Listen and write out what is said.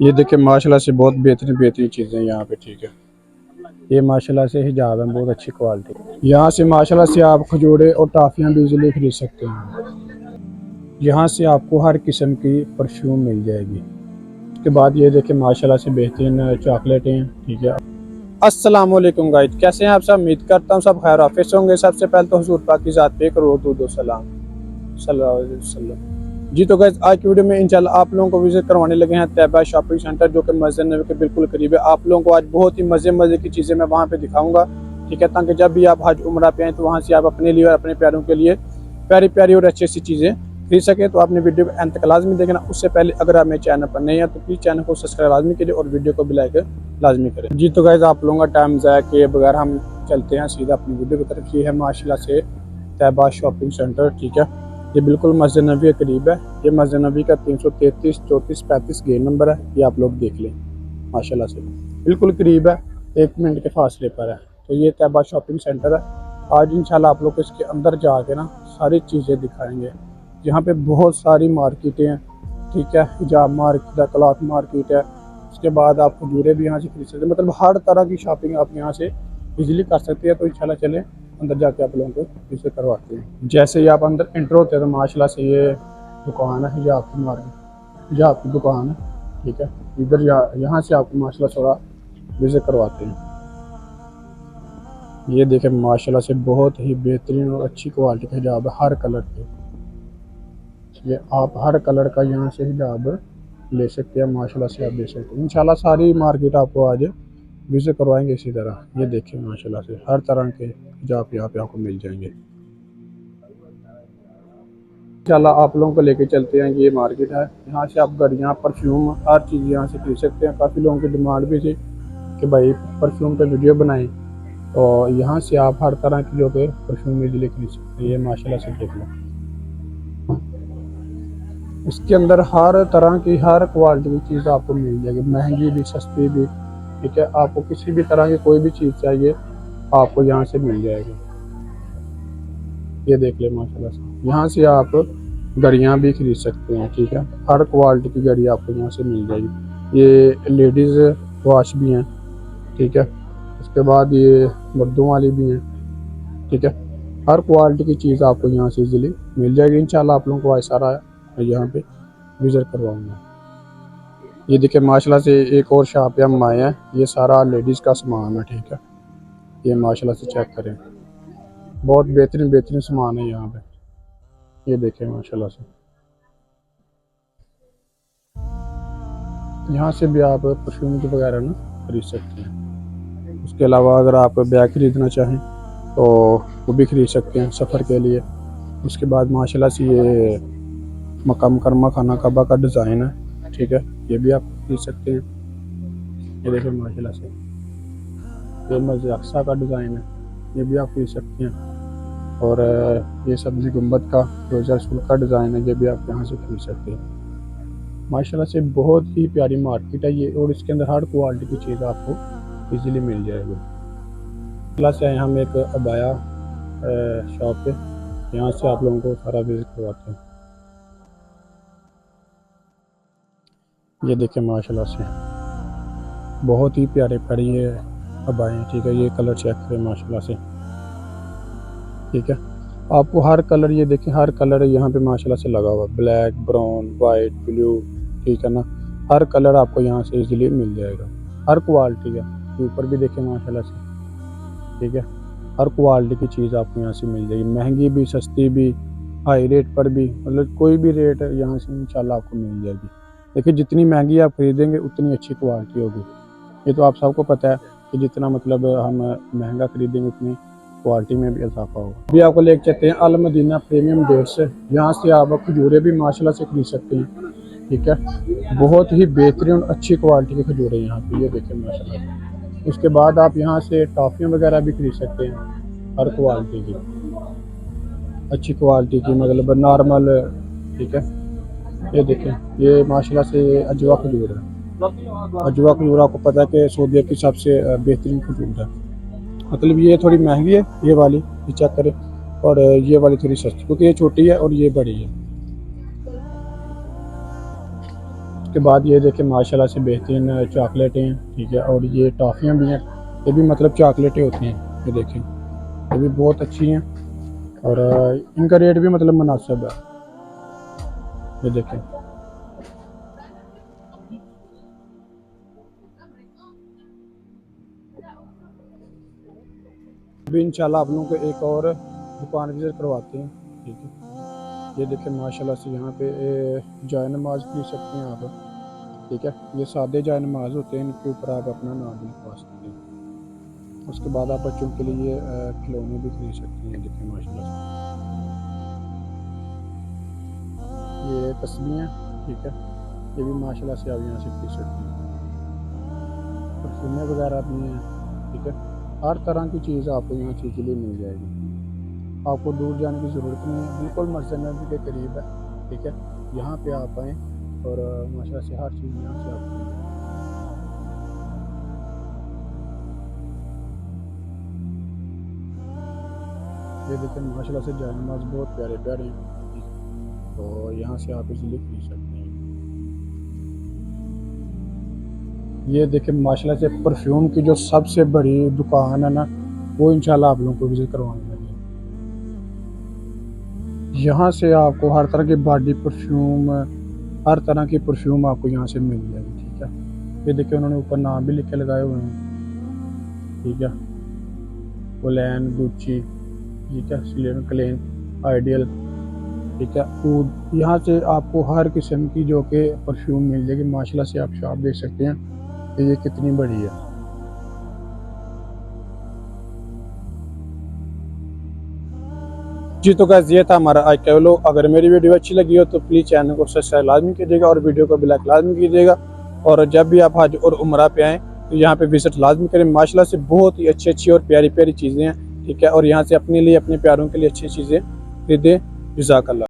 ये देखिए माशाल्लाह से बहुत बेहतरीन बेहतरीन चीज़ें यहाँ पे, ठीक है। ये माशाल्लाह से हिजाब है, बहुत अच्छी क्वालिटी। यहाँ से माशाल्लाह से आप खजूरें और टाफियाँ भी इजीली खरीद सकते हैं। यहाँ से आपको हर किस्म की परफ्यूम मिल जाएगी। उसके बाद ये देखिए माशाल्लाह से बेहतरीन चॉकलेटें हैं, ठीक है। अस्सलाम वालेकुम गाइस, कैसे हैं आप सब? उम्मीद करता हूँ सब खैर आफियत से होंगे। सबसे पहले तो हुजूर पाक की ज़ात पे करो दुरूद व सलाम सल्लल्लाहु अलैहि वसल्लम। जी तो गाइस, आज की वीडियो में इंशाल्लाह आप लोगों को विजिट करवाने लगे हैं तैयबा शॉपिंग सेंटर, जो कि मस्जिद नबी के बिल्कुल करीब है। आप लोगों को आज बहुत ही मज़े की चीज़ें मैं वहाँ पे दिखाऊंगा, ठीक है, ताकि जब भी आप हज उम्रा पे आए तो वहाँ से आप अपने लिए और अपने प्यारों के लिए प्यारी प्यारी और अच्छी अच्छी चीज़ें खरीद सके। तो आपने वीडियो को अंत तक लाजमी देखना। उससे पहले अगर आप मेरे चैनल पर नहीं है तो प्लीज़ चैनल को सब्सक्राइब लाजमी कीजिए और वीडियो को भी लाइक लाजमी करें। जी तो गाइस, आप लोगों का टाइम ज़ाया किए बगैर हम चलते हैं सीधा अपनी वीडियो की तरफ। ये है माशाल्लाह से तैयबा शॉपिंग सेंटर, ठीक है। ये बिल्कुल मस्जिद नबी के करीब है। ये मस्जिद नबी का 333 34 35 गेट नंबर है। ये आप लोग देख लें, माशाल्लाह से बिल्कुल करीब है, 1 मिनट के फासले पर है। तो ये तैयबा शॉपिंग सेंटर है। आज इंशाल्लाह आप लोग को इसके अंदर जाके ना सारी चीज़ें दिखाएंगे। यहाँ पे बहुत सारी मार्केटें हैं, ठीक है। हिजाब मार्केट है, क्लॉथ मार्केट है। उसके बाद आप खजूरें भी यहाँ से खरीद सकते हैं। मतलब हर तरह की शॉपिंग आप यहाँ से इजीली कर सकते हैं। तो इंशाल्लाह चलें अंदर जाके आप लोगों को इसे करवाते हैं। जैसे ही आप अंदर एंटर होते हैं तो माशाल्लाह से ये दुकान है हिजाब की मार्केट, हिजाब की दुकान है, ठीक है। इधर यहाँ से आपको माशाल्लाह थोड़ा विजिट करवाते हैं। ये देखें माशाल्लाह से बहुत ही बेहतरीन और अच्छी क्वालिटी का हिजाब है, हर कलर के। ये आप हर कलर का यहाँ से हिजाब ले सकते हैं, माशाल्लाह से आप ले सकते हैं। इंशाल्लाह सारी मार्केट आपको आज विजिट करवाएंगे इसी तरह। ये देखिए माशाल्लाह से हर तरह के हिजाब यहाँ पे आपको मिल जाएंगे। इंशाल्लाह आप लोगों को लेके चलते हैं। ये मार्केट है, यहाँ से आप घड़ियाँ परफ्यूम हर चीज़ यहाँ से खरीद सकते हैं। काफ़ी लोगों की डिमांड भी थी कि भाई परफ्यूम पे वीडियो बनाएं, तो यहाँ से आप हर तरह की जो कि परफ्यूम इजीली खरीद सकते हैं। ये माशाल्लाह से देख लो, इसके अंदर हर तरह की हर क्वालिटी की चीज़ आपको मिल जाएगी, महंगी भी सस्ती भी, ठीक है। आपको किसी भी तरह की कोई भी चीज़ चाहिए आपको यहाँ से मिल जाएगी। ये देख ले माशाल्लाह से, यहाँ से आप घड़ियाँ भी खरीद सकते हैं, ठीक है। हर क्वालिटी की घड़ी आपको यहाँ से मिल जाएगी। ये लेडीज़ वॉच भी हैं, ठीक है। उसके बाद ये मर्दों वाली भी हैं, ठीक है। हर क्वालिटी की चीज़ आपको यहाँ से इजीली मिल जाएगी। इंशाल्लाह आप लोगों को ऐसा रहा मैं यहाँ पे विजिट करवाऊँगा। ये देखिए माशाल्लाह से एक और शॉप पे हम आए हैं। ये सारा लेडीज़ का सामान है, ठीक है। ये माशाल्लाह से चेक करें, बहुत बेहतरीन बेहतरीन सामान है यहाँ पे। ये देखें माशाल्लाह से, यहाँ से भी आप परफ्यूम वगैरह ना खरीद सकते हैं। उसके अलावा अगर आप बैग खरीदना चाहें तो वो भी खरीद सकते हैं सफ़र के लिए। उसके बाद माशाल्लाह से ये मक्का मुकर्रमा खाना काबा का डिज़ाइन है, ठीक है। ये भी आप खरीद सकते हैं। ये देखिए माशाल्लाह से ये मस्जिद अक्सा का डिज़ाइन है, ये भी आप खरीद सकते हैं। और ये सब्ज़ी गुम्बद का रोज़ा रसूल का डिज़ाइन है, ये भी आप यहाँ से खरीद सकते हैं। माशाल्लाह से बहुत ही प्यारी मार्केट है ये, और इसके अंदर हर क्वालिटी की चीज़ आपको इजीली मिल जाएगी। माशाल्लाह से हम एक अबाया शॉप पे, यहाँ से आप लोगों को सारा विजिट करवाते हैं। ये देखें माशाल्लाह से बहुत ही प्यारे प्यारे ये अबाएँ, ठीक है। ये कलर चेक करें माशाल्लाह से, ठीक है। आपको हर कलर, ये देखें हर कलर यहाँ पे माशाल्लाह से लगा हुआ, ब्लैक, ब्राउन, वाइट, ब्लू, ठीक है ना। हर कलर आपको यहाँ से इजीली मिल जाएगा, हर क्वालिटी का। ऊपर भी देखें माशाल्लाह से, ठीक है। हर क्वालिटी की चीज़ आपको यहाँ से मिल जाएगी, महंगी भी सस्ती भी हाई रेट पर भी, मतलब कोई भी रेट यहाँ से इंशाल्लाह आपको मिल जाएगी। देखिए जितनी महंगी आप खरीदेंगे उतनी अच्छी क्वालिटी होगी। ये तो आप सबको पता है कि जितना मतलब हम महंगा खरीदेंगे उतनी क्वालिटी में भी इजाफा होगा। अभी आपको लेके चलते हैं अल मदीना प्रीमियम डेट्स से। यहाँ से आप खजूरें भी माशाल्लाह से खरीद सकते हैं, ठीक है। बहुत ही बेहतरीन और अच्छी क्वालिटी की खजूरें यहाँ पे, ये देखें माशाल्लाह। उसके बाद आप यहाँ से टॉफ़ियाँ वगैरह भी खरीद सकते हैं, हर क्वालिटी की, अच्छी क्वालिटी की, मतलब नॉर्मल, ठीक है। ये देखें ये माशाल्लाह से अजवा खजूर है। अजवा खजूर आपको पता है कि सऊदीया की सबसे बेहतरीन खजूर है। मतलब ये थोड़ी महंगी है ये वाली, ये चेक करें, और ये वाली थोड़ी सस्ती, क्योंकि ये छोटी है और ये बड़ी है। उसके बाद ये देखें माशाल्लाह से बेहतरीन चॉकलेटें हैं, ठीक है। और ये टॉफ़ियाँ भी हैं, ये भी मतलब चॉकलेटें होती हैं, ये देखें ये भी बहुत अच्छी हैं और इनका रेट भी मतलब मुनासिब है, ये देखें। अभी इंशाल्लाह आप लोगों को एक और दुकान विजिट करवाते हैं, ठीक है। ये देखें माशाल्लाह से यहाँ पे जाय नमाज पढ़ सकते हैं आप, ठीक है। ये सादे जाय नमाज होते हैं, इनके ऊपर आप अपना नाम भी लिखवा सकते हैं। उसके बाद आप बच्चों के लिए खिलौने भी खरीद सकते हैं, देखें माशाल्लाह से ये तस्वीरें, ठीक है। ये भी माशाल्लाह से आप यहाँ से खरीद सकते हैं। परफ्यूमें वगैरह भी हैं, ठीक है। हर तरह की चीज़ आपको यहाँ से इजीली मिल जाएगी, आपको दूर जाने की ज़रूरत नहीं है, बिल्कुल मस्जिद नबी के करीब है, ठीक है। यहाँ पे आप आएँ और माशाल्लाह से हर चीज़ यहाँ से आपको मिल जाएगी। ये देखें माशाल्लाह से जाय नमाज बहुत प्यारे प्यारे हैं, तो यहाँ से आप इजीली खरीद सकते हैं। ये देखें माशाल्लाह से परफ्यूम की जो सबसे बड़ी दुकान है ना, वो इंशाल्लाह आप लोगों को विजिट करवाने लगे। यहाँ से आपको हर तरह की बॉडी परफ्यूम, हर तरह की परफ्यूम आपको यहाँ से मिल जाएगी, ठीक है। ये देखिए उन्होंने ऊपर नाम भी लिख के लगाए हुए हैं, ठीक है। ओलैन, गुच्ची, ठीक है, सिलेन क्लेन, आइडियल, ठीक है, ऊड। यहाँ से आपको हर किस्म की जो कि परफ्यूम मिल जाएगी। माशाल्लाह से आप शॉप देख सकते हैं कि ये कितनी बड़ी है। जी तो गाइस ये था हमारा आज का व्लॉग। अगर मेरी वीडियो अच्छी लगी हो तो प्लीज़ चैनल को सब्सक्राइब लाजमी कीजिएगा और वीडियो को भी लाइक लाजमी कीजिएगा। और जब भी आप हज और उम्रा पे आएँ तो यहाँ पे विजिट लाजमी करें। माशाल्लाह से बहुत ही अच्छी अच्छी और प्यारी प्यारी चीज़ें हैं, ठीक है। और यहाँ से अपने लिए अपने प्यारों के लिए अच्छी चीज़ें खरीदें। जज़ाकल्लाह।